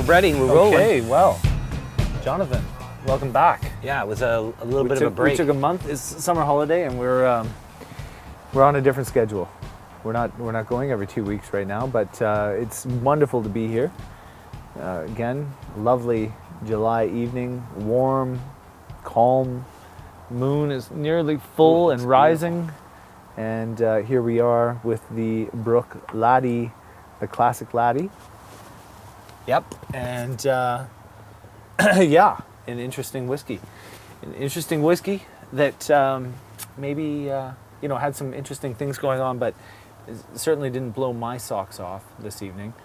ready. We're rolling. Okay, well, Jonathan, welcome back. Yeah, it was a little bit of a break. We took a month. It's summer holiday, and we're on a different schedule. We're not going every 2 weeks right now, but it's wonderful to be here. Again, lovely July evening, warm, calm. Moon is nearly full and rising, and here we are with the Bruichladdich, the classic Laddie. Yep. And yeah, an interesting whiskey. An interesting whiskey that maybe had some interesting things going on, but certainly didn't blow my socks off this evening.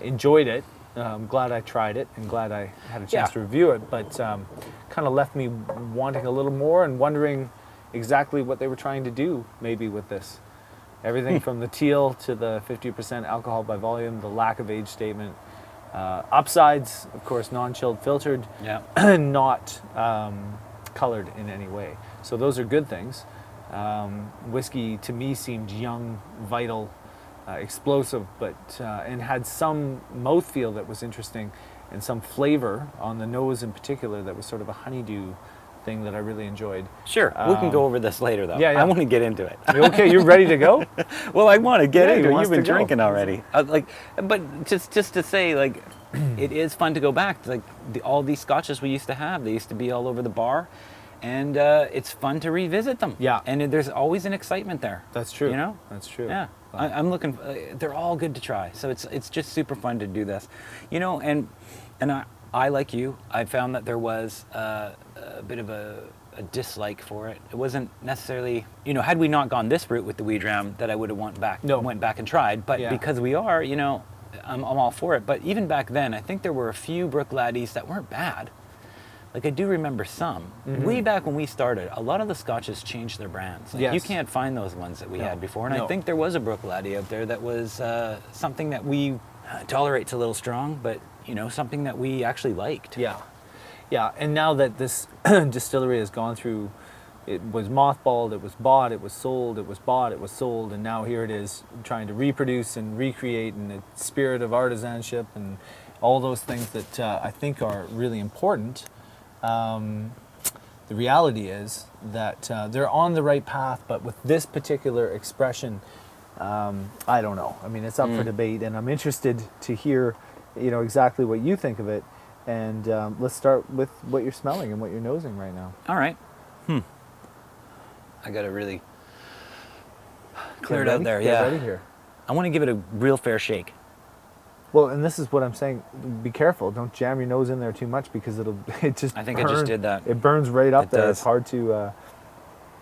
Enjoyed it. Glad I tried it and glad I had a chance to review it, but kind of left me wanting a little more and wondering exactly what they were trying to do maybe with this. Everything from the teal to the 50% alcohol by volume, the lack of age statement. Upsides, of course, non-chilled filtered, not colored in any way. So those are good things. Whiskey to me seemed young, vital, explosive, but and had some mouthfeel that was interesting and some flavor on the nose in particular that was sort of a honeydew thing that I really enjoyed. Sure, we can go over this later though. Yeah. I want to get into it. Okay, you're ready to go? Well, I want to get into it. wants You've been to go. drinking already. But just to say, like, it is fun to go back. Like all these scotches we used to have, they used to be all over the bar, and it's fun to revisit them. Yeah. And there's always an excitement there. That's true. You know? That's true. Yeah. I'm looking. They're all good to try. So it's just super fun to do this. You know, and I like you, I found that there was a bit of a dislike for it. It wasn't necessarily, had we not gone this route with the Wee Dram, that I would have went back and tried. But because we are, I'm all for it. But even back then, I think there were a few Bruichladdich that weren't bad. Like I do remember some. Mm-hmm. Way back when we started, a lot of the scotches changed their brands. Like you can't find those ones that we had before. And I think there was a Bruichladdich out there that was something that we tolerate's a little strong, but something that we actually liked. Yeah, and now that this distillery has gone through, it was mothballed, it was bought, it was sold, it was bought, it was sold, and now here it is trying to reproduce and recreate in the spirit of artisanship and all those things that I think are really important. The reality is that they're on the right path, but with this particular expression, I don't know. I mean, it's up for debate, and I'm interested to hear exactly what you think of it, and let's start with what you're smelling and what you're nosing right now. All right. I got to really clear it out there. Get ready here. I want to give it a real fair shake. Well, and this is what I'm saying. Be careful. Don't jam your nose in there too much because it just I think I just did that. It burns right up there. Does. It's hard to...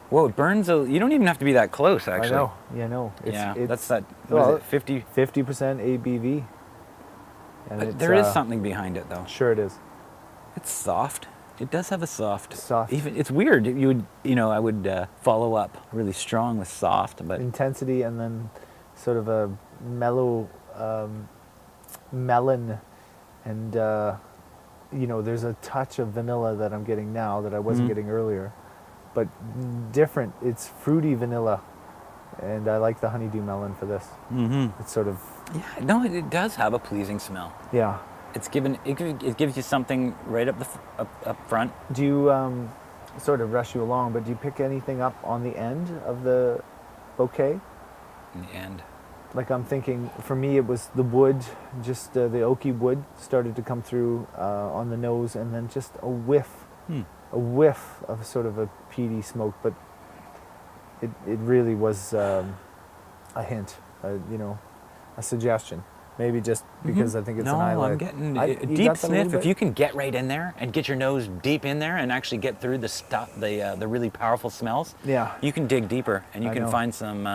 Whoa, it burns. You don't even have to be that close, actually. I know. Yeah, I know. That's that. What is it, 50? 50% ABV. And there is something behind it, though. Sure it is. It's soft. It does have a soft. Even it's weird. I would follow up really strong with soft, but intensity and then sort of a mellow melon, and there's a touch of vanilla that I'm getting now that I wasn't getting earlier, but different. It's fruity vanilla, and I like the honeydew melon for this. It's sort of it does have a pleasing smell. Yeah. It gives you something right up front. Do you sort of rush you along, but do you pick anything up on the end of the bouquet? In the end. Like I'm thinking, for me it was the wood, just the oaky wood started to come through on the nose, and then just a whiff of sort of a peaty smoke, but it really was a hint, a suggestion. Maybe just because I think it's an highlight. I'm getting a deep sniff. If you can get right in there and get your nose deep in there and actually get through the stuff, the really powerful smells, you can dig deeper and you can find some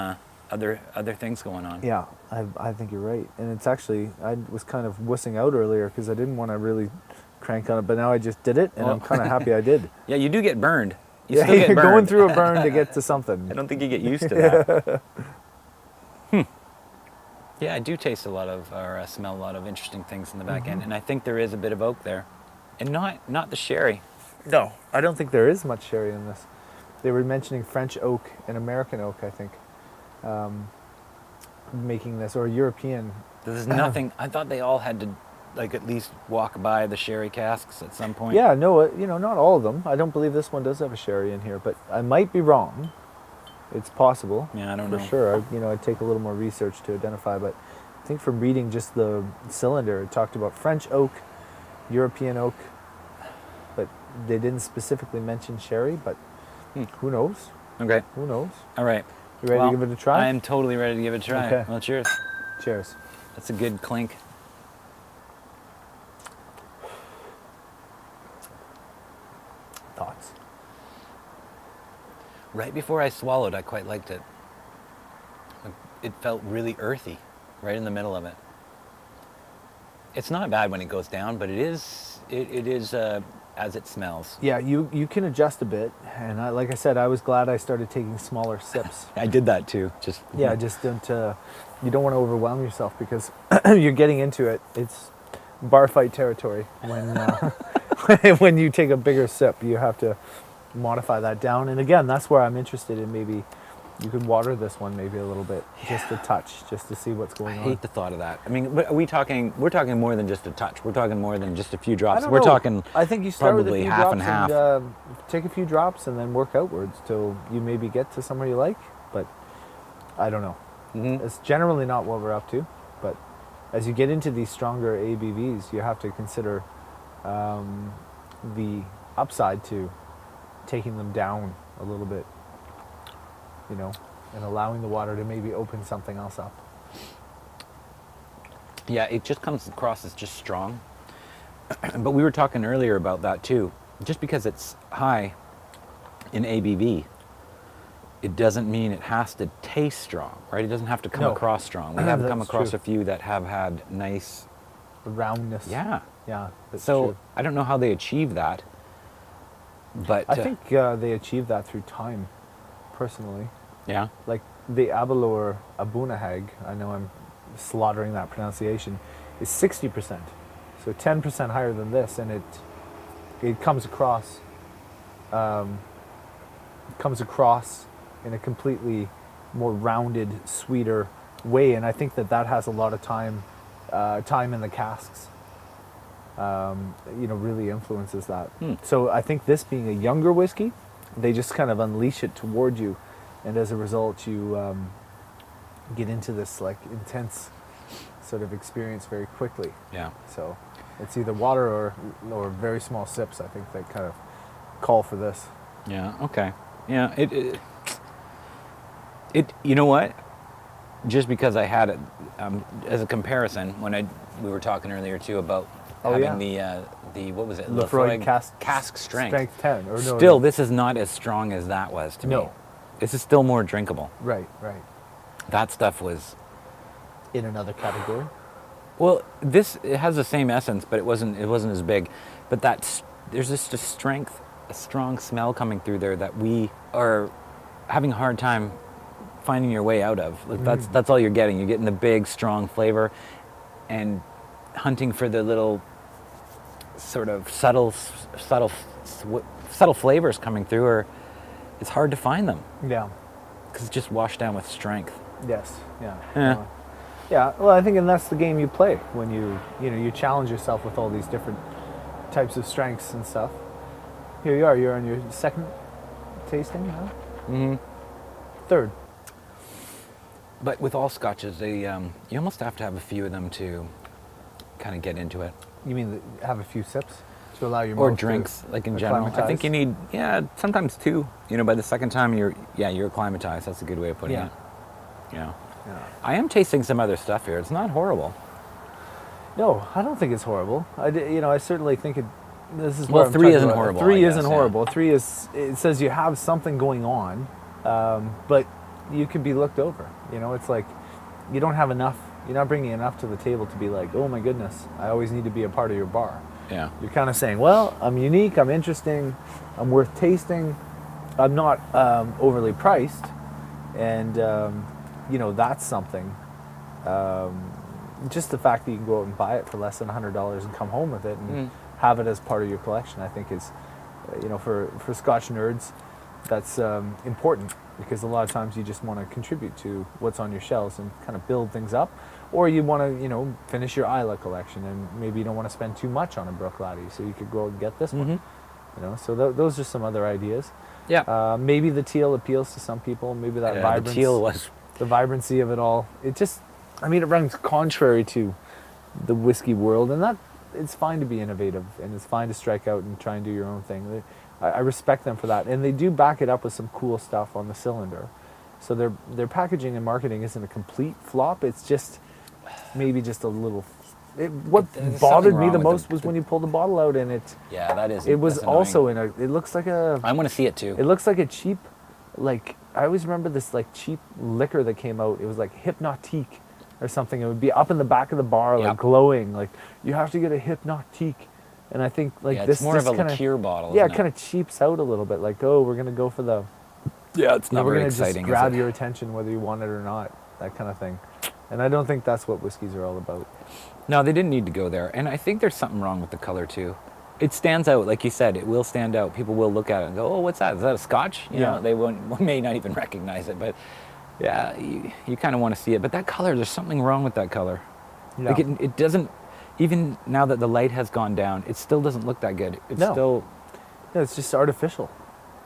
other things going on. Yeah, I think you're right. And it's actually, I was kind of wussing out earlier because I didn't want to really crank on it, but now I just did it, and I'm kind of happy I did. Yeah, you do get burned. Still get burned. Going through a burn to get to something. I don't think you get used to that. Yeah, I do taste or smell a lot of interesting things in the back end, and I think there is a bit of oak there, and not the sherry. No, I don't think there is much sherry in this. They were mentioning French oak and American oak, I think, making this, or European. There's nothing. I thought they all had to like at least walk by the sherry casks at some point? Yeah, no, not all of them. I don't believe this one does have a sherry in here, but I might be wrong. It's possible. Yeah, I don't know. For sure. I'd take a little more research to identify, but I think from reading just the cylinder, it talked about French oak, European oak, but they didn't specifically mention sherry, but who knows? Okay. Who knows? All right. You ready to give it a try? I am totally ready to give it a try. Okay. Well, cheers. Cheers. That's a good clink. Thoughts? Right before I swallowed, I quite liked it. It felt really earthy, right in the middle of it. It's not bad when it goes down, but it is as it smells. Yeah, you can adjust a bit, and like I said, I was glad I started taking smaller sips. I did that too. Just don't. You don't want to overwhelm yourself because you're getting into it. It's bar fight territory when when you take a bigger sip. You have to modify that down, and again, that's where I'm interested in. Maybe you could water this one maybe a little bit, just a touch, just to see what's going on. I hate the thought of that. I mean, but we're talking more than just a touch. We're talking more than just a few drops. I don't We're know. talking I think you start with a probably few half drops and half. take a few drops and then work outwards till you maybe get to somewhere you like. But I don't know. Mhm. It's generally not what we're up to. But as you get into these stronger ABVs, you have to consider the upside to taking them down a little bit, and allowing the water to maybe open something else up. Yeah, it just comes across as just strong. But we were talking earlier about that too. Just because it's high in ABV, it doesn't mean it has to taste strong, right? It doesn't have to come No. across strong. We have come That's across true. a few that have had nice, The roundness. yeah. Yeah. That's So true. I don't know how they achieve that, but I think they achieve that through time, personally. yeah, Like the Abalor Abunahag, I know I'm slaughtering that pronunciation, is 60%. So 10% higher than this, and it comes across in a completely more rounded, sweeter way, and I think that has a lot of time in the casks. Really influences that. So I think this being a younger whiskey, they just kind of unleash it toward you, and as a result, you get into this like intense sort of experience very quickly. yeah. So it's either water or very small sips. I think that kind of call for this. Yeah. Okay. Yeah. It. You know what? Just because I had it as a comparison when we were talking earlier too about having the what was it? Lefroy cask strength. Strength 10. Or no, Still, this is not as strong as that was to me. No. This is still more drinkable. Right. That stuff was. In another category. Well, it has the same essence, but it wasn't as big. But there's just a strong smell coming through there that we are having a hard time finding your way out of. Like that's all you're getting. You're getting the big, strong flavor, and hunting for the little sort of subtle flavors coming through. It's hard to find them Yeah. because it's just washed down with strength. Yes. Yeah. Yeah. Yeah. Well, I think, and that's the game you play when you challenge yourself with all these different types of strengths and stuff. Here you are. You're on your second tasting, huh? Mm-hmm. Third. But with all scotches, you almost have to have a few of them to kind of get into it. You mean have a few sips to allow your Or mouth to drinks, like in general. I think acclimatize? you need, sometimes two. By the second time you're acclimatized. That's a good way of putting Yeah. it. Yeah. Yeah. I am tasting some other stuff here. It's not horrible. No, I don't think it's horrible. I certainly think it. This is Well, where I'm 3 talking isn't about. horrible, 3 I isn't guess, yeah. horrible. 3 is. It says you have something going on, but you can be looked over. It's like you don't have enough. You're not bringing enough to the table to be like, oh my goodness, I always need to be a part of your bar. Yeah. You're kind of saying, well, I'm unique, I'm interesting, I'm worth tasting, I'm not overly priced, and that's something. Just the fact that you can go out and buy it for less than $100 and come home with it and have it as part of your collection, I think is, for Scotch nerds, that's important, because a lot of times you just want to contribute to what's on your shelves and kind of build things up, or you want to finish your Isla collection, and maybe you don't want to spend too much on a Bruichladdich, so you could go and get this one. So those are some other ideas. Yeah. Maybe the teal appeals to some people. Maybe that The teal was. the vibrancy of it all. It just, it runs contrary to the whiskey world, and that it's fine to be innovative, and it's fine to strike out and try and do your own thing. I respect them for that, and they do back it up with some cool stuff on the cylinder. So their packaging and marketing isn't a complete flop. It's just maybe just a little. What There's bothered something me wrong the with most was when you pull the bottle out and it. Yeah, that is. It was that's annoying. also in a. It looks like a. I want to see it too. It looks like a cheap, like I always remember this like cheap liquor that came out. It was like Hypnotique or something. It would be up in the back of the bar, like glowing. Like you have to get a Hypnotique, and I think like yeah, this. It's more of a kinda, liqueur bottle. Yeah, isn't it kind of cheaps out a little bit. Like, oh, we're gonna go for the. Yeah, it's not we're very gonna exciting. just grab your attention whether you want it or not. That kind of thing, and I don't think that's what whiskeys are all about. No, they didn't need to go there. And I think there's something wrong with the color too. It stands out, like you said, it will stand out. People will look at it and go, oh, what's that? Is that a Scotch? You know, they may not even recognize it, but yeah, you kind of want to see it. But that color, there's something wrong with that color. Yeah. Like it doesn't, even now that the light has gone down, it still doesn't look that good. It's still... Yeah, it's just artificial.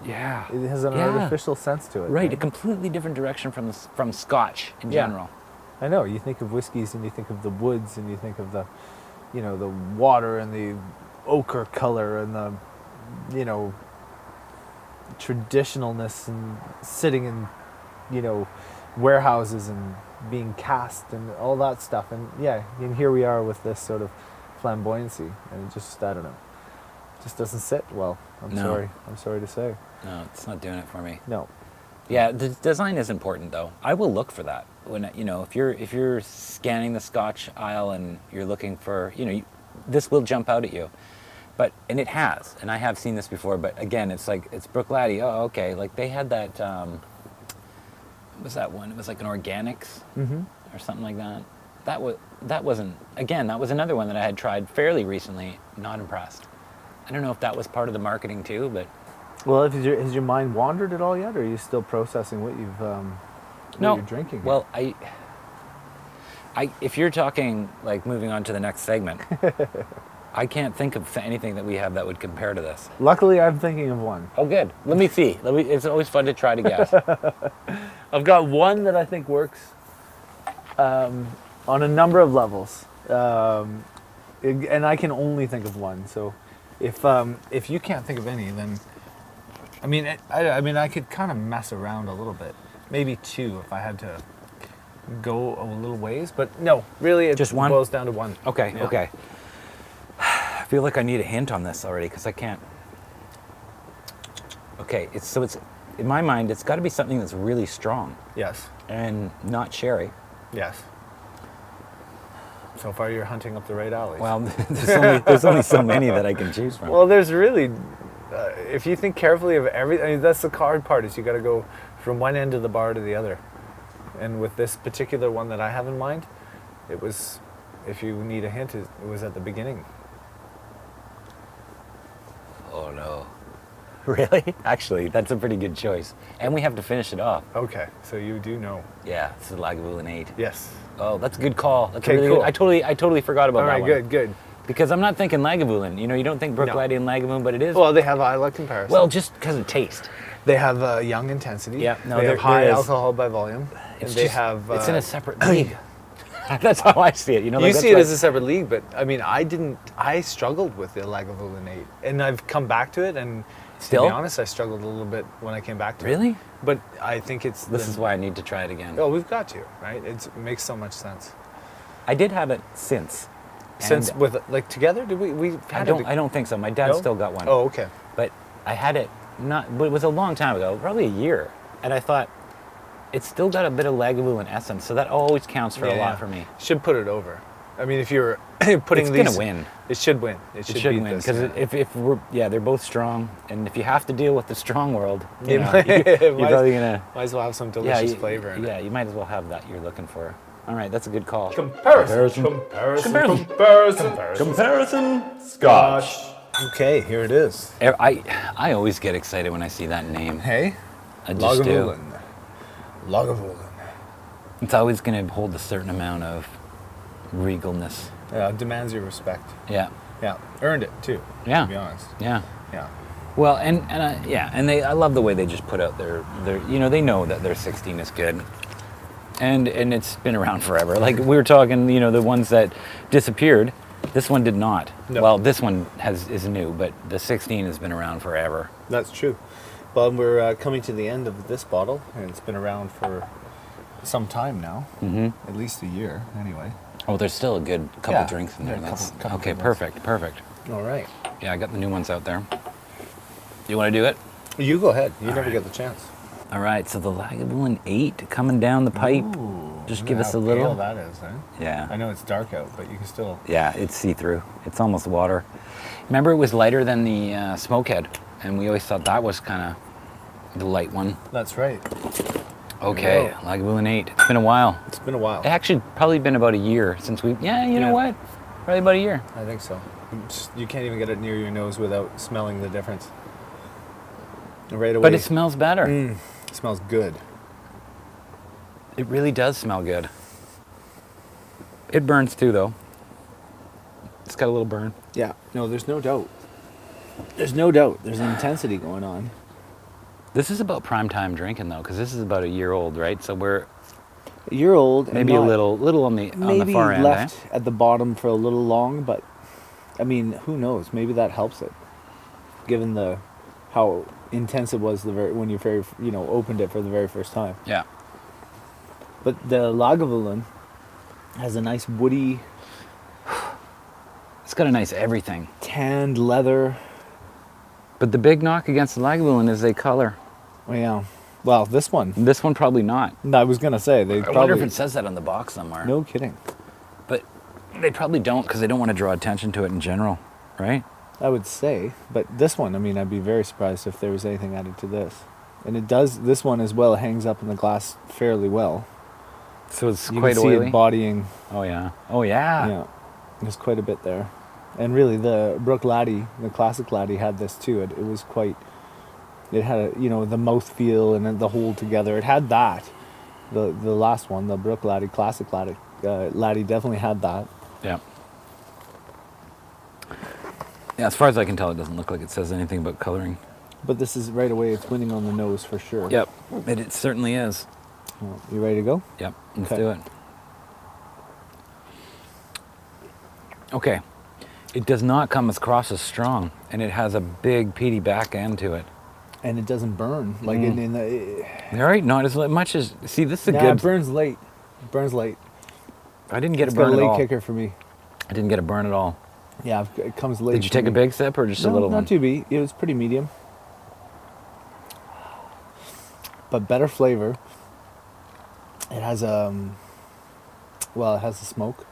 Yeah. It has an artificial sense to it. Right, a completely different direction from Scotch in general. I know, you think of whiskeys and you think of the woods and you think of the, the water and the ochre color and the, traditionalness and sitting in, warehouses and being cast and all that stuff. And and here we are with this sort of flamboyancy, and it just, I don't know, just doesn't sit well. I'm sorry to say. No, it's not doing it for me. No. Yeah, the design is important though. I will look for that when if you're scanning the Scotch aisle and you're looking for this will jump out at you, and it has, and I have seen this before. But again, it's like it's Bruichladdich. Oh, okay. Like they had that. What was that one? It was like an organics or something like that. That wasn't. Again, that was another one that I had tried fairly recently. Not impressed. I don't know if that was part of the marketing too, but. Well, has your mind wandered at all yet, or are you still processing what you've you're drinking? Well, I if you're talking like moving on to the next segment, I can't think of anything that we have that would compare to this. Luckily, I'm thinking of one. Oh, good. Let me see. It's always fun to try to guess. I've got one that I think works on a number of levels, and I can only think of one. So, if you can't think of any, then. I mean, I could kind of mess around a little bit. Maybe two if I had to go a little ways. But no, really, it just one? boils down to one. Okay, okay. I feel like I need a hint on this already because I can't. Okay, it's in my mind, it's got to be something that's really strong. Yes. And not sherry. Yes. So far, you're hunting up the right alleys. Well, there's only so many that I can choose from. Well, there's really... if you think carefully of everything, that's the hard part, is you got to go from one end of the bar to the other. And with this particular one that I have in mind, it was, if you need a hint, it was at the beginning. Oh no. Really? Actually, that's a pretty good choice. And we have to finish it off. Okay, so you do know. Yeah, it's the Lagavulin 8. Yes. Oh, that's a good call. That's okay, really cool. good. I totally forgot about that one. All right, good. Because I'm not thinking Lagavulin. You don't think Bruichladdich and Lagavulin, but it is. Well, they have Isla comparison. Well, just because of taste. They have young intensity. Yeah, no, they have high there is. alcohol by volume. It's they just, have. It's in a separate league. That's how I see it. You see it as a separate league, but I mean, I struggled with the Lagavulin 8, and I've come back to it, and still, to be honest, I struggled a little bit when I came back to it. Really? But I think it's. This is why I need to try it again. Oh, we've got to, right? It makes so much sense. I did have it since. Since with like together, did we had I don't think so. My dad still got one. Oh, okay. But I had it but it was a long time ago, probably a year, and I thought it's still got a bit of Lagavulin essence, so that always counts for a lot for me. Should put it over. I mean, if you're putting it's gonna win. It should win. It should win because if we're they're both strong, and if you have to deal with the strong world, you're probably gonna might as well have some delicious flavor in it. Yeah, you might as well have that you're looking for. All right, that's a good call. Comparison. Scotch. Okay, here it is. I always get excited when I see that name. Hey, I just do. Lagavulin. It's always going to hold a certain amount of regalness. Yeah, demands your respect. Yeah. Yeah, earned it too. Yeah. To be honest. Yeah. Yeah. Well, I love the way they just put out their they know that their 16 is good. And it's been around forever. Like we were talking, the ones that disappeared, this one did not. No. Well, this one is new, but the 16 has been around forever. That's true. But we're coming to the end of this bottle, and it's been around for some time now. Mm-hmm. At least a year, anyway. Oh, there's still a good couple Yeah. drinks in there. Yeah, That's couple okay. good ones. Perfect. All right. Yeah, I got the new ones out there. You want to do it? You go ahead. You All never right. get the chance. All right. So the Lagavulin 8 coming down the pipe. Ooh, Just look give at us how a little. pale that is, eh? Yeah. I know it's dark out, but you can still. Yeah, it's see-through. It's almost water. Remember, it was lighter than the Smokehead, and we always thought that was kind of the light one. That's right. Okay, go. Lagavulin 8. It's been a while. It's been a while. It actually probably been about a year since we. Yeah, you know Yeah. what? Probably about a year. I think so. You can't even get it near your nose without smelling the difference. Right away. But it smells better. It smells good. It really does smell good. It burns too, though. It's got a little burn. Yeah. No, there's no doubt. There's no doubt. There's an intensity going on. This is about prime time drinking though, because this is about a year old, right? So we're A year old. maybe a little on the far end. left at the bottom for a little long, but I mean, who knows? Maybe that helps it, given how intense it was when you opened it for the very first time. Yeah. But the Lagavulin has a nice woody, It's got a nice everything. tanned leather. But the big knock against the Lagavulin is they color. Yeah. Well, this one. This one probably not. I was gonna say they I probably. wonder if it says that on the box somewhere. No kidding. But they probably don't because they don't want to draw attention to it in general, right? I would say, but this one, I mean, I'd be very surprised if there was anything added to this. And it does. This one as well hangs up in the glass fairly well. So it's You quite can see oily. it bodying. Oh yeah. Oh yeah. Yeah, there's quite a bit there. And really, the Bruichladdich, the classic Laddie, had this too. It was quite. It had the mouthfeel and then the whole together. It had that. The last one, the Bruichladdich, classic Laddie, Laddie definitely had that. Yeah. Yeah. As far as I can tell, it doesn't look like it says anything about coloring. But this is right away. It's winning on the nose for sure. Yep. It certainly is. Well, you ready to go? Yep. Let's Okay. do it. Okay. It does not come across as strong, and it has a big peaty back end to it. And it doesn't burn like in the. All right, not as much as. See, this is a Nah, good. it burns late. It burns late. I didn't get It's a got burn a at late all. kicker for me. I didn't get a burn at all. Yeah, it comes late. Did you for take a me. big sip or just a No, little not one? too big. It was pretty medium. But better flavor. It has it has a smoke.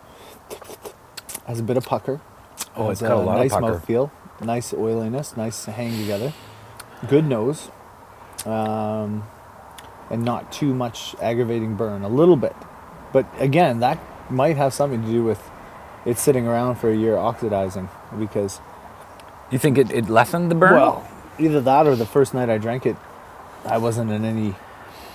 Has a bit of pucker. Oh, Has it's got a lot of nice pucker. mouthfeel, nice oiliness, nice hang together. Good nose. And not too much aggravating burn. A little bit. But again, that might have something to do with it sitting around for a year oxidizing, because You think it lessened the burn? well, either that or the first night I drank it, I wasn't in any.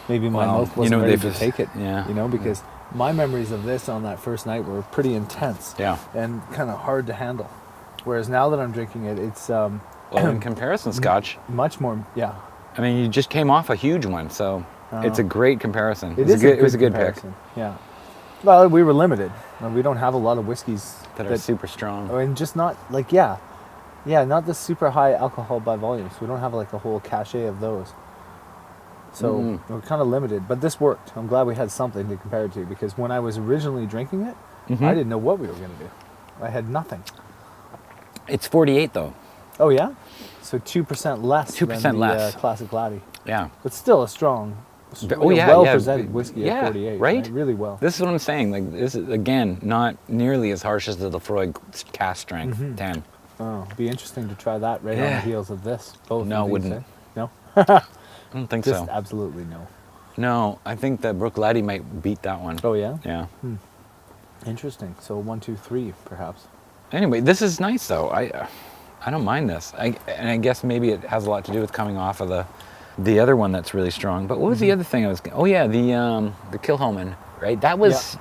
Maybe my Well, mouth wasn't ready to they've- take it. yeah. Because my memories of this on that first night were pretty intense. Yeah. And kind of hard to handle. Whereas now that I'm drinking it, it's Well, in comparison, Scotch. much more. Yeah, I mean, you just came off a huge one, so it's a great comparison. it was is a good, it was a good pick. comparison. Yeah. Well, we were limited. We don't have a lot of whiskeys That are super strong. and just not like not the super high alcohol by volume. So we don't have like a whole cachet of those. So we're kind of limited, but this worked. I'm glad we had something to compare it to, because when I was originally drinking it, I didn't know what we were going to do. I had nothing. It's 48 though. Oh yeah, so 2% less. 2% than the, less. classic Laddie, Yeah. but still a strong. Oh, yeah, well yeah. presented whiskey Yeah, at 48. right? Really well. This is what I'm saying. Like this is again not nearly as harsh as the Lefroy cast strength 10. Oh, be interesting to try that right on Yeah. the heels of this. Both. No, of these, wouldn't. eh? No. I don't think Just so. absolutely no. No, I think that Bruichladdich might beat that one. Oh yeah. Yeah. Interesting. So 1, 2, 3, perhaps. Anyway, this is nice though. I don't mind this. And I guess maybe it has a lot to do with coming off of the other one that's really strong. But what was the other thing I was? Oh yeah, the Kilchoman, right? That was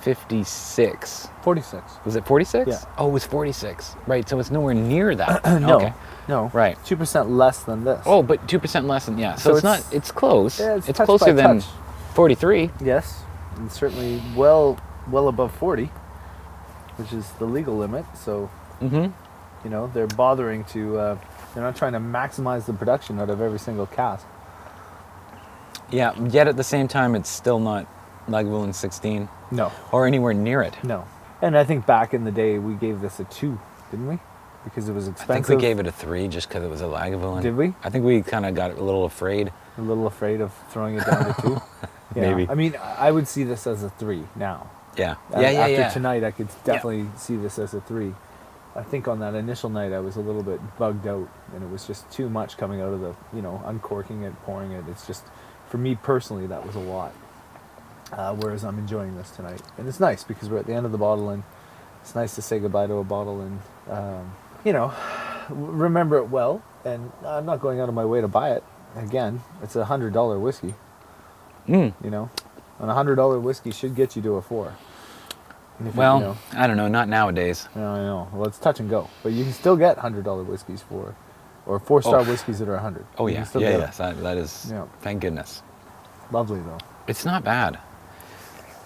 56. 46. Was it 46? Yeah. Oh, it was 46. Right. So it's nowhere near that. No. Okay. No. Right. 2% less than this. Oh, but 2% less than So it's not. It's close. Yeah, it's touch closer by than touch. 43. Yes, and certainly well above 40, which is the legal limit. So, Mm-hmm. you know, they're bothering to. They're not trying to maximize the production out of every single cask. Yeah. Yet at the same time, it's still not Lagavulin 16 No. or anywhere near it. No. And I think back in the day we gave this a 2, didn't we? Because it was I expensive. think we gave it a 3 just because it was a Lagavulin. Did we? I think we kind of got a little afraid. A little afraid of throwing it down to 2. Yeah. Maybe. I mean, I would see this as a 3 now. Yeah. After tonight, I could definitely see this as a 3. I think on that initial night, I was a little bit bugged out, and it was just too much coming out of the, uncorking it, pouring it. It's just, for me personally, that was a lot. Whereas I'm enjoying this tonight, and it's nice because we're at the end of the bottle, and it's nice to say goodbye to a bottle and, remember it well. And I'm not going out of my way to buy it. Again, it's a $100 whiskey. And a $100 whiskey should get you to a 4. Well, I don't know, not nowadays. I know. Well, it's touch and go, but you can still get $100 whiskeys or 4-star whiskeys that are 100. Oh You yeah, can still get 'em. yes, that is. Yeah. Thank goodness. Lovely though. It's not bad.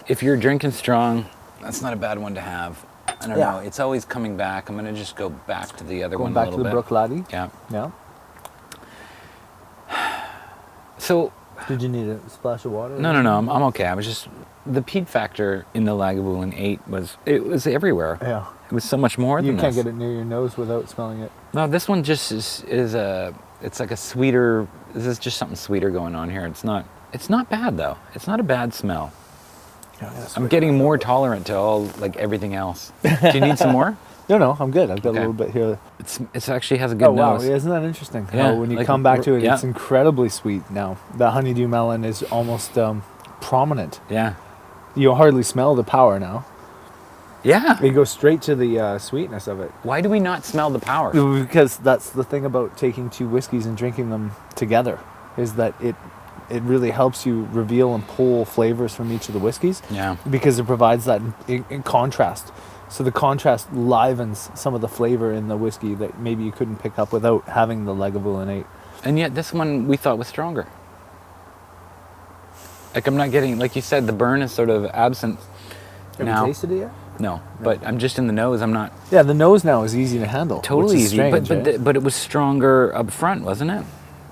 If you're drinking strong, that's not a bad one to have. I don't know. It's always coming back. I'm gonna just go back to the other Going one back a to little the bit. Bruichladdich. Yeah. Yeah. So Did you need a splash of water? no, I'm okay. I was just the peat factor in the Lagavulin 8 was everywhere. Yeah. It was so much more You than can't this. get it near your nose without smelling it. No, this one just is a. It's like a sweeter. This is just something sweeter going on here. It's not bad though. It's not a bad smell. I'm getting more tolerant to everything else. Do you need some more? No, I'm good. I've got Okay. a little bit here. It's actually has a good Wow, nose. yeah, isn't that interesting? Yeah, How when you like, come back to it, yeah. it's incredibly sweet now. The honeydew melon is almost prominent. Yeah. You hardly smell the power now. Yeah. It goes straight to the sweetness of it. Why do we not smell the power? Because that's the thing about taking 2 whiskeys and drinking them together, is that it really helps you reveal and pull flavors from each of the whiskeys. Yeah. Because it provides that in contrast. So the contrast livens some of the flavor in the whiskey that maybe you couldn't pick up without having the Lagavulin 8. And yet this one we thought was stronger. Like I'm not getting, like you said, the burn is sort of absent Have now. you tasted it yet? No, but I'm just in the nose. I'm not Yeah, the nose now is easy to handle. totally which is easy. strange, But it was stronger up front, wasn't it?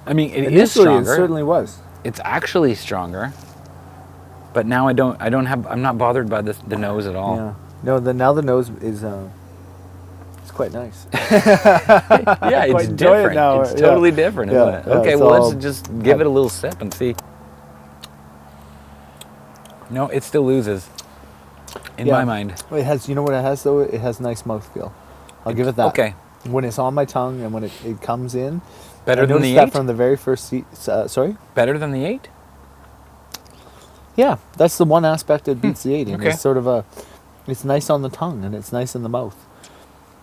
I mean, it is Initially, stronger. it certainly was. It's actually stronger. But now I'm not bothered by the nose at all. Yeah. No, now the nose is it's quite nice. Yeah, it's quite enjoy it different. now, It's yeah. totally different, isn't Yeah, it? yeah, Okay, it's well, all- let's just give it a little sip and see. No, it still loses. In Yeah. my mind. It has, you know what it has though? It has nice mouthfeel. I'll give it that. Okay. When it's on my tongue and when it comes in. Better I than noticed the that 8? from the very first sorry? Better than the 8? Yeah, that's the one aspect that beats the 8. And okay. it's sort of it's nice on the tongue and it's nice in the mouth.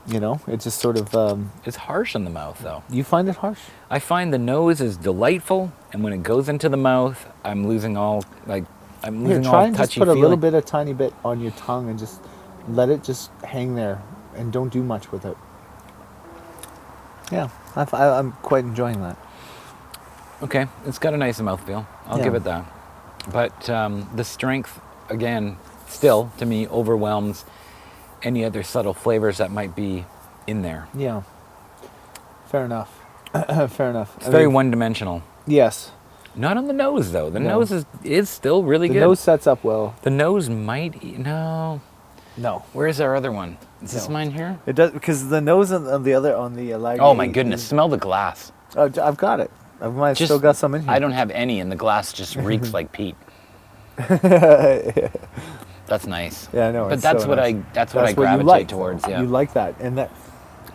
You know, it just sort of It's harsh in the mouth, though. you find it harsh? I find the nose is delightful, and when it goes into the mouth, I'm losing all Here, touchy try and just put a little feeling. bit, a tiny bit on your tongue and just let it just hang there and don't do much with it. Yeah, I'm quite enjoying that. Okay, it's got a nice mouthfeel. I'll Yeah. give it that. But the strength, again, still, to me, overwhelms any other subtle flavors that might be in there. Yeah, fair enough. Fair enough. It's very one-dimensional. Yes, Not on the nose, though. The No. nose is still really the good. nose sets up well. The nose might... No. No, Where's our other one? Is this No. mine here? it does because the nose on the other on the lager. Oh, my goodness. Smell the glass. Oh, I've got it. I might have Just- still got some in here. I don't have any, and the glass just reeks like peat. That's nice. Yeah, I know. But it's that's so what nice. that's what I you gravitate like, towards. though. Yeah. You like that, and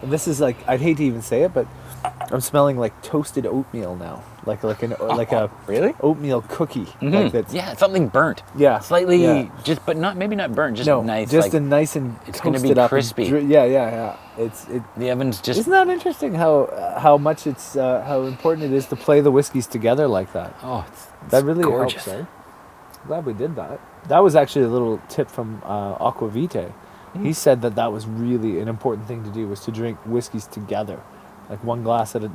this is like I'd hate to even say it, but I'm smelling like toasted oatmeal now, like a Really? oatmeal cookie. Like that's Yeah, something burnt. Yeah, Slightly, yeah. just, but maybe not burnt, just no, nice. just like, a nice and it's gonna be toasted up and crispy. yeah. It the oven's just, isn't that interesting how much it's how important it is to play the whiskeys together like that. oh, it's That really gorgeous. helps, eh? Glad we did that. That was actually a little tip from Aquavite. He said that was really an important thing to do, was to drink whiskeys together, like one glass at a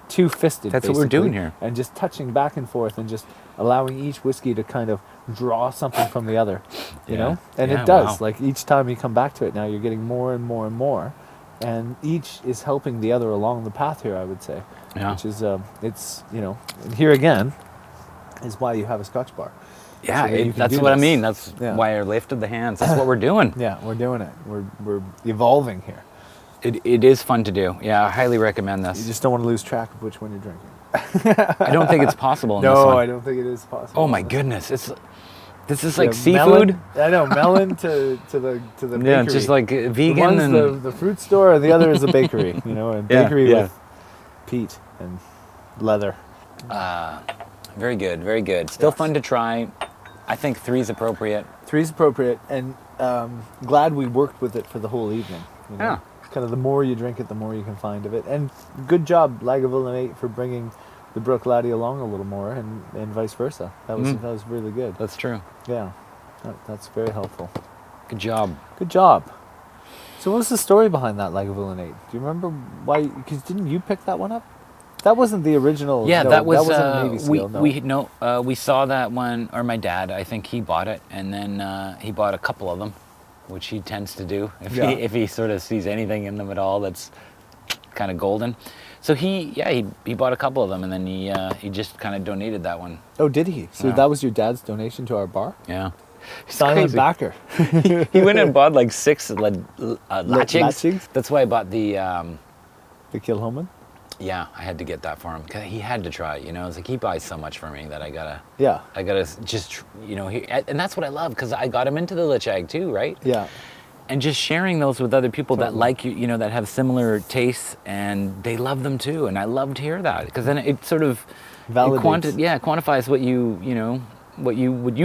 two-fisted. That's what we're basically, doing here. and just touching back and forth and just allowing each whiskey to kind of draw something from the other, you know. And Yeah, it does. wow. Like each time you come back to it, now you're getting more and more and more, and each is helping the other along the path here, I would say. Yeah. Which is it's and here again is why you have a Scotch bar. Yeah, So that you can that's do what I this. mean. That's Yeah. why I lifted the hands. That's what we're doing. Yeah, we're doing it. We're evolving here. It is fun to do. Yeah, I highly recommend You this. just don't want to lose track of which one you're drinking. I don't think it's possible in this No, one. I don't think it is possible. Oh my goodness, this is like Yeah, seafood. melon- I know, melon to the bakery. Yeah, just like vegan One's and the fruit store, and the other is a bakery. You know, a Yeah, bakery yeah. with peat and leather. very good, very good. Still Yes. fun to try. I think 3's appropriate. 3's appropriate, and glad we worked with it for the whole evening. You know? Yeah. Kind of the more you drink it, the more you can find of it. And good job, Lagavulin 8, for bringing the Bruichladdich along a little more, and vice versa. That was really good. That's true. Yeah, that's very helpful. Good job. Good job. So what's the story behind that Lagavulin 8? Do you remember why? Because didn't you pick that one up? That wasn't the original. Yeah, no, that was wasn't Navy Seal, no. we saw that one, or my dad, I think he bought it, and then he bought a couple of them, which he tends to do if he sort of sees anything in them at all that's kind of golden. So he bought a couple of them, and then he just kind of donated that one. Oh, did he? So Yeah. that was your dad's donation to our bar? Yeah. It's Silent crazy. backer. He went and bought like 6 Latchigs. Latchigs? That's why I bought the. The Kilhoman? Yeah, I had to get that for him. 'Cause he had to try it, you know. It's like he buys so much for me that I gotta just, and that's what I love, because I got him into the Latchig too, right? Yeah. And just sharing those with other people that Totally. like you, that have similar tastes, and they love them too. And I love to hear that, because then it sort of Validates. quantifies what you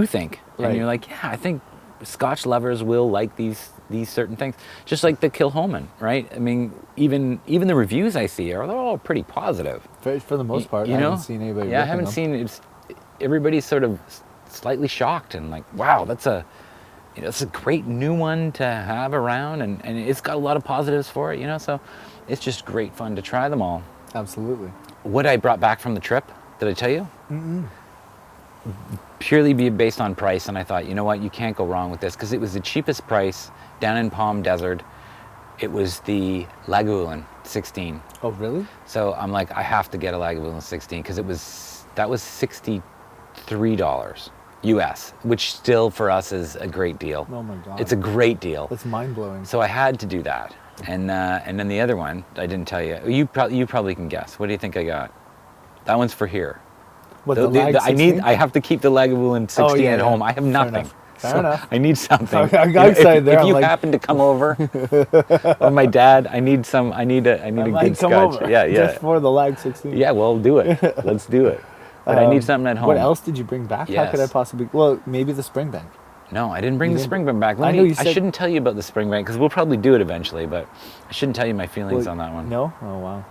think, Right. and you're like, yeah, I think Scotch lovers will like these certain things, just like the Kilhoman, right? I mean, even the reviews I see they're all pretty positive. For the most part, You I know? haven't seen anybody Yeah, I ripping haven't them. seen it. Everybody's sort of slightly shocked and like, wow, that's it's a great new one to have around, and it's got a lot of positives for it, so it's just great fun to try them all. Absolutely. What I brought back from the trip, did I tell you? Purely based on price, and I thought, you know what, you can't go wrong with this, because it was the cheapest price down in Palm Desert. It was the Lagavulin 16. Oh, really? So I'm like, I have to get a Lagavulin 16, because that was $63 US, which still for us is a great deal. Oh my God. It's a great deal. That's mind-blowing. So I had to do that. And then the other one, I didn't tell you. You probably can guess. What do you think I got? That one's for here. What, the Lag 16? I have to keep the Lagavulin 16 at home. I have nothing. Fair enough. I need something. I got excited there. If I'm you like- happen to come over, or my dad, I need a I good come scotch. over Yeah, yeah. Just for the Lag 16. Yeah, well, do it. Let's do it. But I need something at home. What else did you bring back? How could I Yes. possibly... Well, maybe the Springbank. No, I didn't bring You the didn't? Springbank back. I know you I said- shouldn't tell you about the Springbank, because we'll probably do it eventually, but I shouldn't tell you my feelings Well, on that one. No? Oh, wow.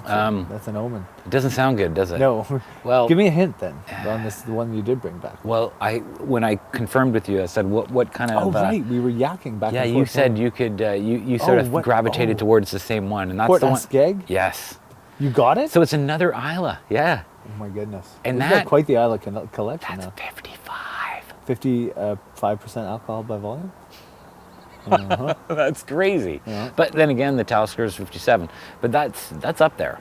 That's an omen. It doesn't sound good, does it? No. Well, Give me a hint then on the one you did bring back. Well, when I confirmed with you, I said, what kind of... Oh, right. We were yakking back Yeah, and you forth. said you could, you sort of gravitated towards the same one, and that's Port the one. Asgeg? Yes. You got it? So it's another Isla, yeah. Oh, my goodness. And You've that- got quite the Isla collection That's now. 55. 55% alcohol by volume? That's crazy. Yeah. But then again, the Talisker is 57. But that's up there.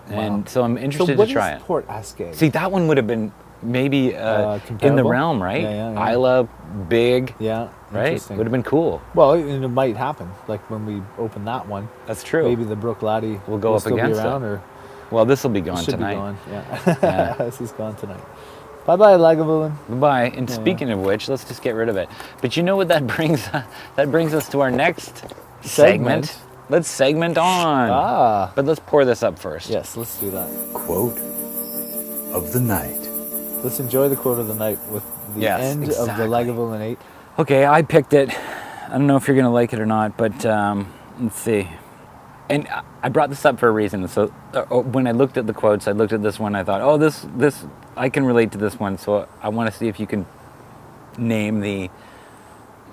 And Wow. so I'm interested So what to try is it. Port Asgeg? See, that one would have been maybe in the comparable? realm, right? Yeah. Isla, big, Yeah, right? interesting. Would have been cool. Well, and it might happen. Like when we open that one, That's true. maybe the Bruichladdich We'll go up still against be it. around, or Well, this will be gone should tonight. be gone. Yeah, this is gone tonight. Bye bye, Lagavulin. Bye. And speaking of which, let's just get rid of it. But you know what that brings? That brings us to our next segment. Let's segment on. Ah. But let's pour this up first. Yes, let's do that. Quote of the night. Let's enjoy the quote of the night with the Yes, end of exactly. the Legable Innate. Okay, I picked it. I don't know if you're going to like it or not, but let's see. And I brought this up for a reason. So when I looked at the quotes, I looked at this one, I thought, oh, this I can relate to this one. So I want to see if you can name the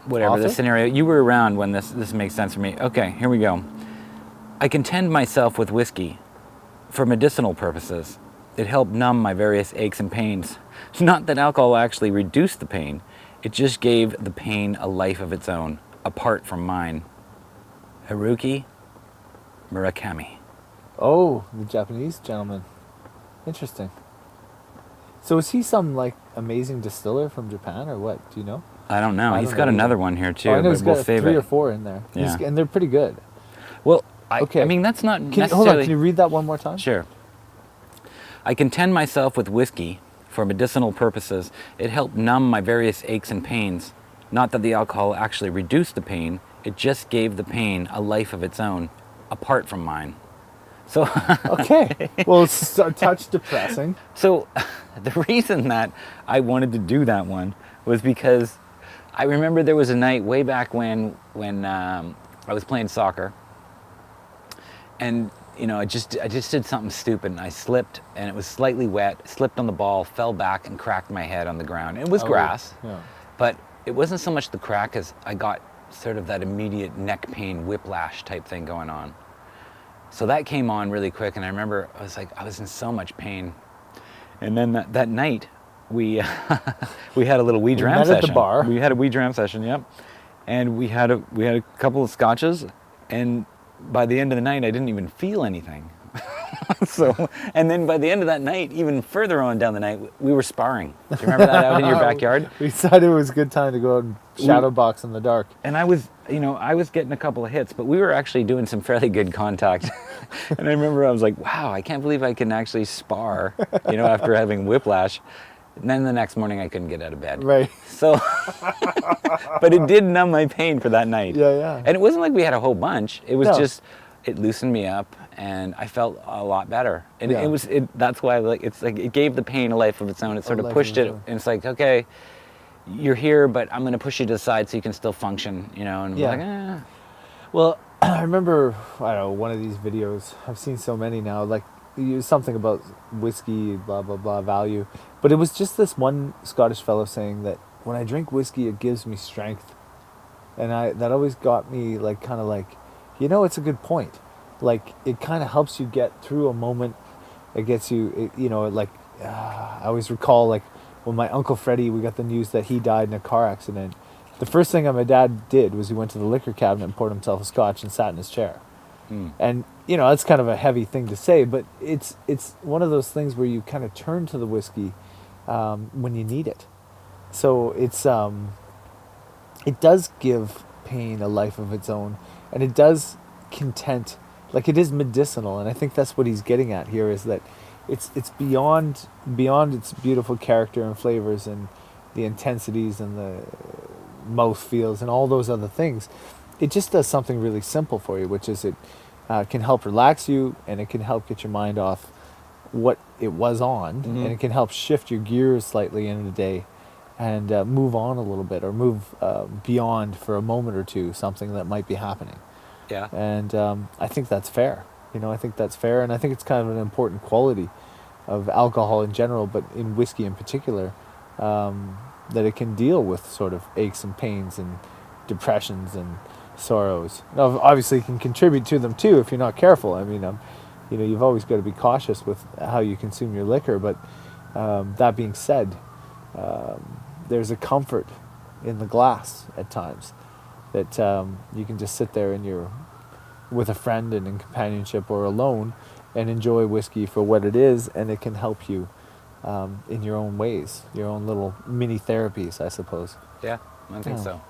whatever the Author? scenario. You were around when this makes sense for me. Okay, here we go. I content myself with whiskey for medicinal purposes. It helped numb my various aches and pains. Not that alcohol actually reduced the pain. It just gave the pain a life of its own, apart from mine. Haruki Murakami. Oh, the Japanese gentleman. Interesting. So is he some like amazing distiller from Japan or what? Do you know? I don't know. I He's don't got know another either. one here too, Oh, I know but he's we'll got save 3 it. or 4 in there. Yeah. And they're pretty good. Well, Okay. I mean, that's not Hold necessarily... on, can you read that one more time? Sure. I content myself with whiskey for medicinal purposes. It helped numb my various aches and pains. Not that the alcohol actually reduced the pain. It just gave the pain a life of its own, apart from mine. So, Okay. Well, it's a touch depressing. so the reason that I wanted to do that one was because I remember there was a night way back when I was playing soccer, and you know, I just did something stupid and I slipped and it was slightly wet, slipped on the ball, fell back and cracked my head on the ground. It was grass, Yeah. but it wasn't so much the crack as I got sort of that immediate neck pain, whiplash type thing going on. So that came on really quick, and I remember I was in so much pain. And then that night, we we had a little Wee Dram met session. at the bar. We had a Wee Dram session, yep. And we had a couple of scotches, and by the end of the night, I didn't even feel anything. So, and then by the end of that night, even further on down the night, we were sparring. Do you remember that out in your backyard? We decided it was a good time to go out and shadow box in the dark. And I was getting a couple of hits, but we were actually doing some fairly good contact. And I remember I was like, wow, I can't believe I can actually spar, after having whiplash. And then the next morning I couldn't get out of bed. Right. So, but it did numb my pain for that night. Yeah, yeah. And it wasn't like we had a whole bunch. It was No. just, it loosened me up and I felt a lot better. And Yeah. that's why it gave the pain a life of its own. It sort of life of pushed its it. own. And it's like, okay, you're here, but I'm going to push you to the side so you can still function, and Yeah. we're like, Well, I remember, I don't know, one of these videos. I've seen so many now, like something about whiskey, blah, blah, blah, value. But it was just this one Scottish fellow saying that when I drink whiskey, it gives me strength. And that always got me it's a good point. Like, it kind of helps you get through a moment. It gets you, I always recall, like, when my Uncle Freddie, we got the news that he died in a car accident. The first thing that my dad did was he went to the liquor cabinet and poured himself a scotch and sat in his chair. And, that's kind of a heavy thing to say, but it's one of those things where you kind of turn to the whiskey when you need it. So it does give pain a life of its own, and it does content, like it is medicinal, and I think that's what he's getting at here, is that it's beyond its beautiful character and flavors and the intensities and the mouth feels and all those other things. It just does something really simple for you, which is it can help relax you, and it can help get your mind off what it was on, and it can help shift your gears slightly in the day and move on a little bit, or move beyond for a moment or two something that might be happening. yeah. And I think that's fair. I think that's fair, and I think it's kind of an important quality of alcohol in general, but in whiskey in particular, that it can deal with sort of aches and pains and depressions and sorrows. Now, obviously, it can contribute to them too if you're not careful. I mean, you've always got to be cautious with how you consume your liquor. But that being said, there's a comfort in the glass at times that you can just sit there with a friend and in companionship or alone and enjoy whiskey for what it is, and it can help you in your own ways, your own little mini therapies, I suppose. Yeah, I think Yeah. so.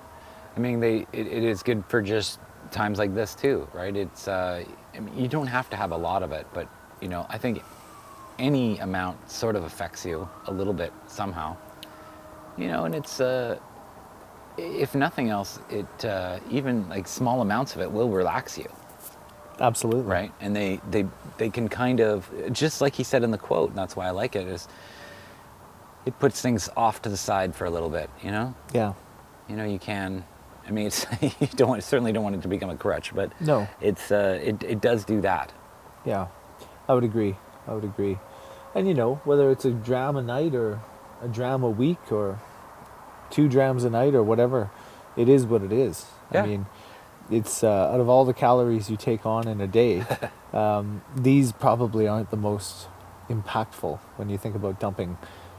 I mean, it is good for just times like this too, right? It's you don't have to have a lot of it, but I think any amount sort of affects you a little bit somehow. And it's if nothing else, it even like small amounts of it will relax you. Absolutely. right? And they can kind of, just like he said in the quote, and that's why I like it, is it puts things off to the side for a little bit, you know? Yeah. You know, you can, I mean, it's, certainly don't want it to become a crutch, but No. it does do that. Yeah. I would agree. And you know, whether it's a dram a night or a dram a week or 2 drams a night or whatever, it is what it is. Yeah. I mean, it's out of all the calories you take on in a day, these probably aren't the most impactful when you think about dumping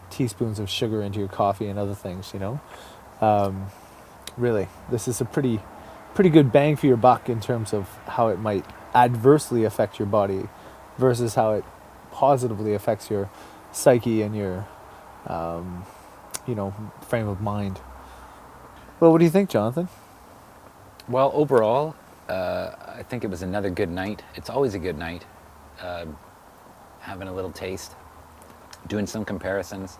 teaspoons of sugar into your coffee and other things, you know. Really, this is a pretty good bang for your buck in terms of how it might adversely affect your body versus how it positively affects your psyche and your you know, frame of mind. Well, what do you think, Jonathan? Well, overall, I think it was another good night. It's always a good night. Having a little taste, doing some comparisons,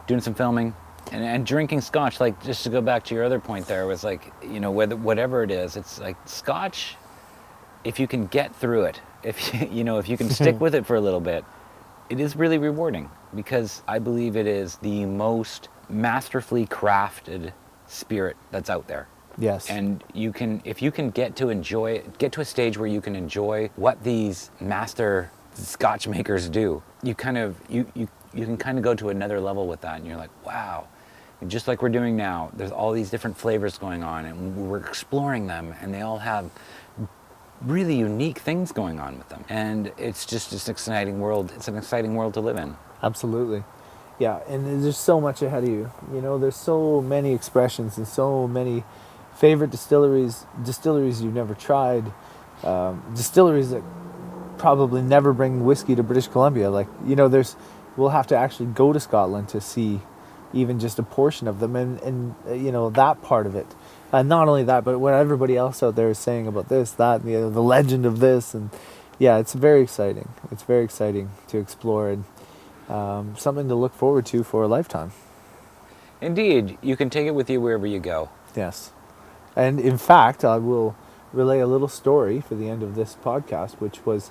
doing some filming, and drinking scotch. Like, just to go back to your other point there, was like, you know, whatever it is, it's like scotch, if you can get through it, if you can stick with it for a little bit, it is really rewarding, because I believe it is the most masterfully crafted spirit that's out there. Yes. And if you can get to a stage where you can enjoy what these master scotch makers do, you can kind of go to another level with that, and you're like, wow. And just like we're doing now, there's all these different flavors going on, and we're exploring them, and they all have really unique things going on with them. And it's just an exciting world. It's an exciting world to live in. Absolutely. Yeah, and there's so much ahead of you. You know, there's so many expressions and so many favorite distilleries you've never tried, distilleries that probably never bring whiskey to British Columbia. Like, you know, we'll have to actually go to Scotland to see even just a portion of them, and you know, that part of it. And not only that, but what everybody else out there is saying about this, that, and the legend of this, and yeah, it's very exciting. It's very exciting to explore, and something to look forward to for a lifetime. Indeed, you can take it with you wherever you go. Yes. And in fact, I will relay a little story for the end of this podcast, which was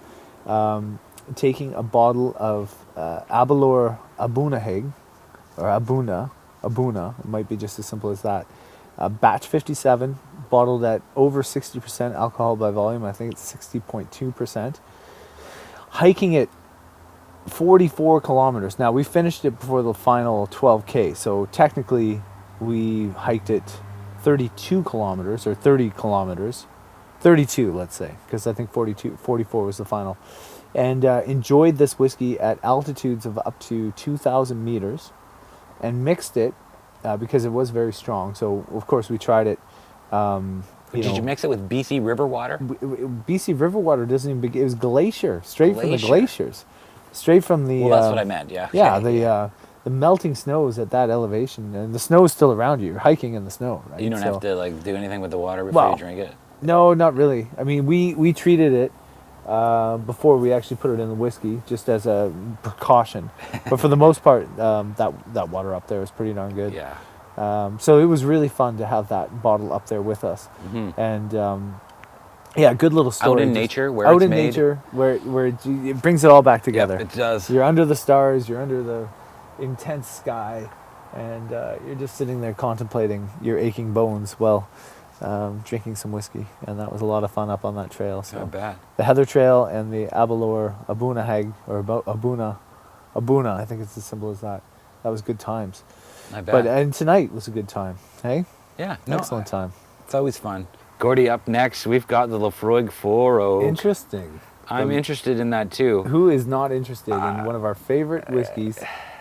taking a bottle of Aberlour Abunahig, or Abuna, it might be just as simple as that. Batch 57, bottled at over 60% alcohol by volume. I think it's 60.2%. Hiking it 44 kilometers. Now, we finished it before the final 12K, so technically we hiked it 32 kilometers, or 30 kilometers. 32, let's say, because I think 44 was the final. And enjoyed this whiskey at altitudes of up to 2,000 meters, and mixed it because it was very strong. So, of course, we tried it. Did you mix it with BC river water? BC river water doesn't even it was glacier, straight from the glaciers. Straight from the... Well, that's what I meant, yeah. Yeah, the melting snows at that elevation, and the snow is still around you. You're hiking in the snow, right? You don't have to like do anything with the water before you drink it? No, not really. I mean, we treated it before we actually put it in the whiskey, just as a precaution. But for the most part, that water up there is pretty darn good. Yeah. So it was really fun to have that bottle up there with us. Mm-hmm. And yeah, good little story. Out in nature, where it's made. Where it brings it all back together. Yep, it does. You're under the stars, you're under the intense sky, and you're just sitting there contemplating your aching bones while drinking some whiskey. And that was a lot of fun up on that trail. So not bad. The Heather Trail and the Aberlour Abunahig, or Abuna, I think it's as simple as that. That was good times. I bet. And tonight was a good time. Hey? Yeah. Excellent time. It's always fun. Gordy, up next, we've got the Lafroig 4 Oak. Interesting. I'm interested in that too. Who is not interested in one of our favorite whiskeys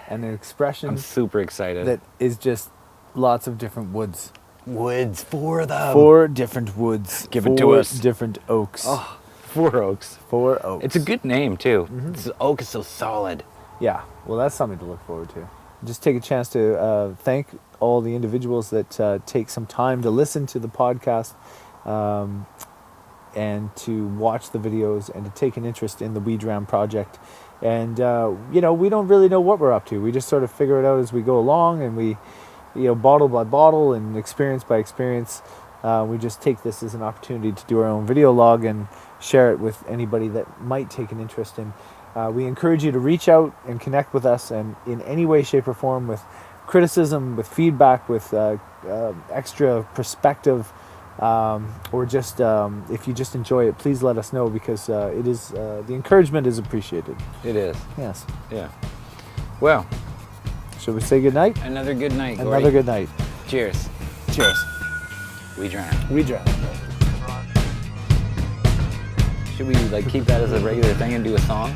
and an expression? I'm super excited. That is just lots of different woods. 4 of them. 4 different woods. Give it to us. 4 different oaks. Oh, 4 Oaks. 4 oaks. It's a good name too. Mm-hmm. This oak is so solid. Yeah, well, that's something to look forward to. Just take a chance to thank all the individuals that take some time to listen to the podcast, and to watch the videos, and to take an interest in the Wee Dram project. And you know, we don't really know what we're up to. We just sort of figure it out as we go along, and we, you know, bottle by bottle and experience by experience, we just take this as an opportunity to do our own video log and share it with anybody that might take an interest in. We encourage you to reach out and connect with us, and in any way, shape, or form, with criticism, with feedback, with extra perspective, or just if you just enjoy it, please let us know, because it is the encouragement is appreciated. It is. Yes. Yeah. Well, Shall we say good night? another good night, Gordy. Another good night. Cheers. Cheers. We Dram. We Dram. Should we like keep that as a regular thing and do a song?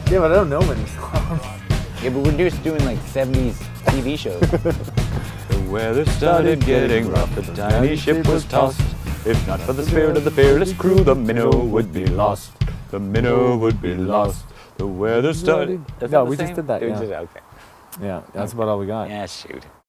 Yeah, but I don't know many songs. Yeah, but we're just doing like 70s TV shows. The weather started getting rough, the tiny ship was tossed. If not for the spirit of the fearless crew, the minnow would be lost. The minnow would be lost. The weather started... No, we just did that, We yeah. did it, okay. Yeah, that's about all we got. Yeah, shoot.